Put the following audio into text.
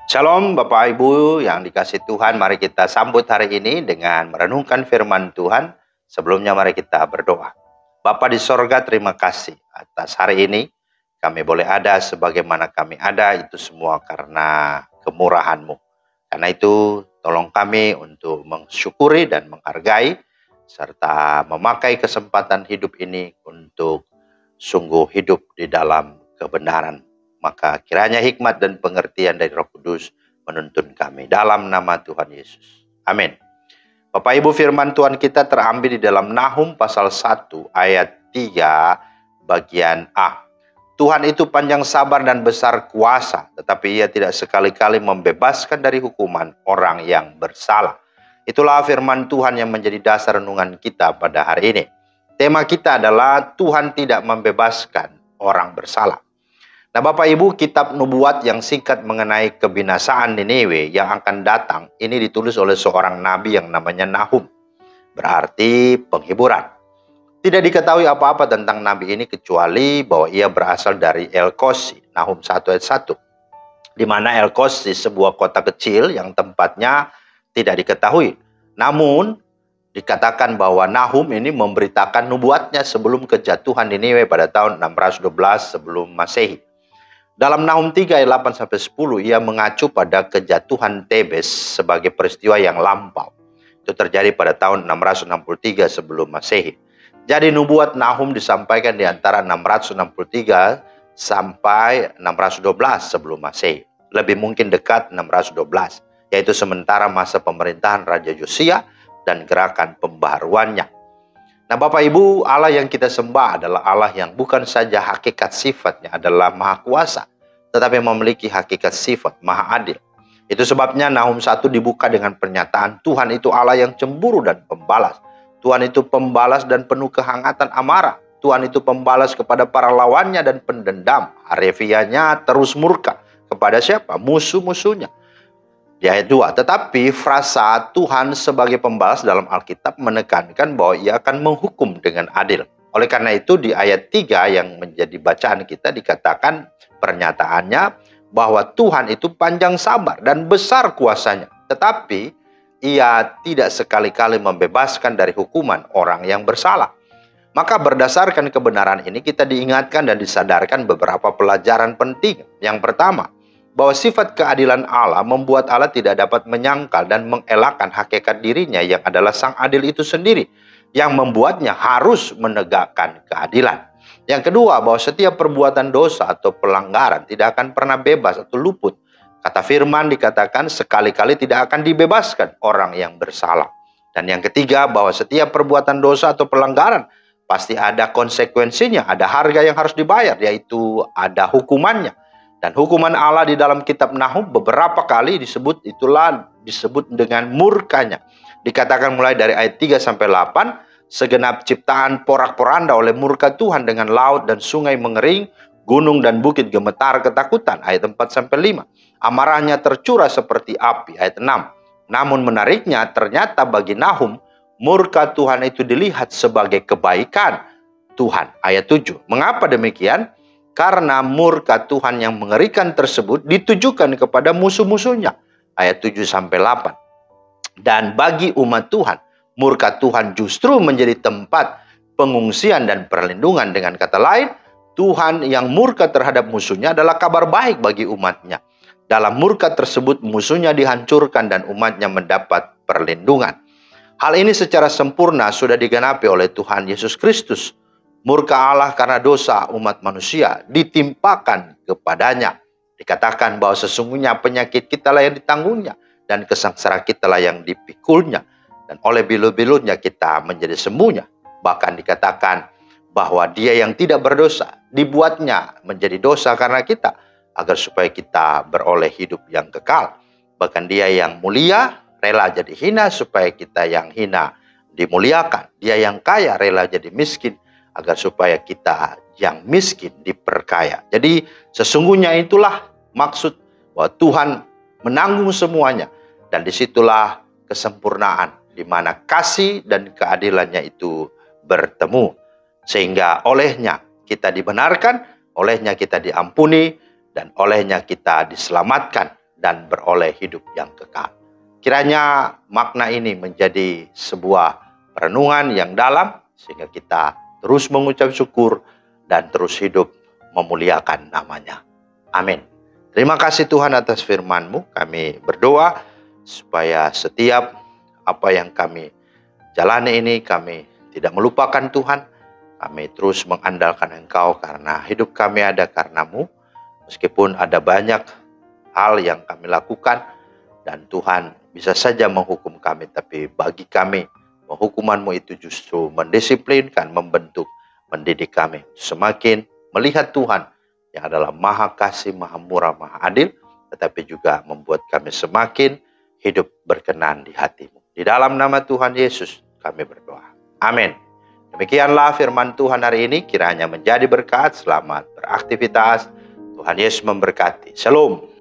Shalom Bapak Ibu yang dikasihi Tuhan, mari kita sambut hari ini dengan merenungkan firman Tuhan. Sebelumnya mari kita berdoa. Bapa di sorga, terima kasih atas hari ini. Kami boleh ada sebagaimana kami ada, itu semua karena kemurahan-Mu. Karena itu tolong kami untuk mensyukuri dan menghargai, serta memakai kesempatan hidup ini untuk sungguh hidup di dalam kebenaran. Maka kiranya hikmat dan pengertian dari Roh Kudus menuntun kami dalam nama Tuhan Yesus. Amin. Bapak Ibu, firman Tuhan kita terambil di dalam Nahum pasal 1 ayat 3 bagian A. Tuhan itu panjang sabar dan besar kuasa, tetapi Ia tidak sekali-kali membebaskan dari hukuman orang yang bersalah. Itulah firman Tuhan yang menjadi dasar renungan kita pada hari ini. Tema kita adalah Tuhan tidak membebaskan orang bersalah. Nah Bapak Ibu, kitab nubuat yang singkat mengenai kebinasaan Niniwe yang akan datang, ini ditulis oleh seorang nabi yang namanya Nahum. Berarti penghiburan. Tidak diketahui apa-apa tentang nabi ini kecuali bahwa ia berasal dari El-Kosi, Nahum 1 ayat 1. Di mana El-Kosi sebuah kota kecil yang tempatnya tidak diketahui. Namun dikatakan bahwa Nahum ini memberitakan nubuatnya sebelum kejatuhan Niniwe pada tahun 612 sebelum Masehi. Dalam Nahum 3 ayat 8-10 ia mengacu pada kejatuhan Tebes sebagai peristiwa yang lampau. Itu terjadi pada tahun 663 sebelum Masehi. Jadi nubuat Nahum disampaikan di antara 663 sampai 612 sebelum Masehi. Lebih mungkin dekat 612, yaitu sementara masa pemerintahan Raja Yosia dan gerakan pembaharuannya. Nah Bapak Ibu, Allah yang kita sembah adalah Allah yang bukan saja hakikat sifatnya adalah maha kuasa, tetapi memiliki hakikat sifat maha adil. Itu sebabnya Nahum 1 dibuka dengan pernyataan Tuhan itu Allah yang cemburu dan pembalas. Tuhan itu pembalas dan penuh kehangatan amarah. Tuhan itu pembalas kepada para lawannya dan pendendam. Harfiahnya terus murka kepada siapa? Musuh-musuhnya. Di ayat 2, tetapi frasa Tuhan sebagai pembalas dalam Alkitab menekankan bahwa ia akan menghukum dengan adil. Oleh karena itu di ayat 3 yang menjadi bacaan kita dikatakan pernyataannya bahwa Tuhan itu panjang sabar dan besar kuasanya. Tetapi ia tidak sekali-kali membebaskan dari hukuman orang yang bersalah. Maka berdasarkan kebenaran ini kita diingatkan dan disadarkan beberapa pelajaran penting. Yang pertama, bahwa sifat keadilan Allah membuat Allah tidak dapat menyangkal dan mengelakkan hakikat dirinya yang adalah sang adil itu sendiri, yang membuatnya harus menegakkan keadilan. Yang kedua, bahwa setiap perbuatan dosa atau pelanggaran tidak akan pernah bebas atau luput. Kata firman dikatakan sekali-kali tidak akan dibebaskan orang yang bersalah. Dan yang ketiga, bahwa setiap perbuatan dosa atau pelanggaran pasti ada konsekuensinya, ada harga yang harus dibayar, yaitu ada hukumannya. Dan hukuman Allah di dalam kitab Nahum beberapa kali disebut dengan murkanya. Dikatakan mulai dari ayat 3-8, segenap ciptaan porak-poranda oleh murka Tuhan dengan laut dan sungai mengering, gunung dan bukit gemetar ketakutan. Ayat 4-5. Amarahnya tercurah seperti api. Ayat 6. Namun menariknya ternyata bagi Nahum, murka Tuhan itu dilihat sebagai kebaikan Tuhan. Ayat 7. Mengapa demikian? Karena murka Tuhan yang mengerikan tersebut ditujukan kepada musuh-musuhnya. Ayat 7-8. Dan bagi umat Tuhan, murka Tuhan justru menjadi tempat pengungsian dan perlindungan. Dengan kata lain, Tuhan yang murka terhadap musuhnya adalah kabar baik bagi umatnya. Dalam murka tersebut musuhnya dihancurkan dan umatnya mendapat perlindungan. Hal ini secara sempurna sudah digenapi oleh Tuhan Yesus Kristus. Murka Allah karena dosa umat manusia ditimpakan kepadanya. Dikatakan bahwa sesungguhnya penyakit kita lah yang ditanggungnya dan kesengsaraan kita lah yang dipikulnya. Dan oleh bilut-bilutnya kita menjadi sembuhnya. Bahkan dikatakan bahwa dia yang tidak berdosa dibuatnya menjadi dosa karena kita, agar supaya kita beroleh hidup yang kekal. Bahkan dia yang mulia rela jadi hina supaya kita yang hina dimuliakan. Dia yang kaya rela jadi miskin agar supaya kita yang miskin diperkaya. Jadi sesungguhnya itulah maksud bahwa Tuhan menanggung semuanya. Dan disitulah kesempurnaan di mana kasih dan keadilannya itu bertemu. Sehingga olehnya kita dibenarkan, olehnya kita diampuni, dan olehnya kita diselamatkan dan beroleh hidup yang kekal. Kiranya makna ini menjadi sebuah perenungan yang dalam, sehingga kita terus mengucap syukur dan terus hidup memuliakan namanya. Amin. Terima kasih Tuhan atas firman-Mu. Kami berdoa supaya setiap apa yang kami jalani ini, kami tidak melupakan Tuhan. Kami terus mengandalkan Engkau karena hidup kami ada karena-Mu. Meskipun ada banyak hal yang kami lakukan dan Tuhan bisa saja menghukum kami, tapi bagi kami hukuman-Mu itu justru mendisiplinkan, membentuk, mendidik kami semakin melihat Tuhan yang adalah Maha Kasih, Maha Murah, Maha Adil, tetapi juga membuat kami semakin hidup berkenan di hati-Mu. Di dalam nama Tuhan Yesus kami berdoa. Amin. Demikianlah firman Tuhan hari ini, kiranya menjadi berkat. Selamat beraktivitas. Tuhan Yesus memberkati. Shalom.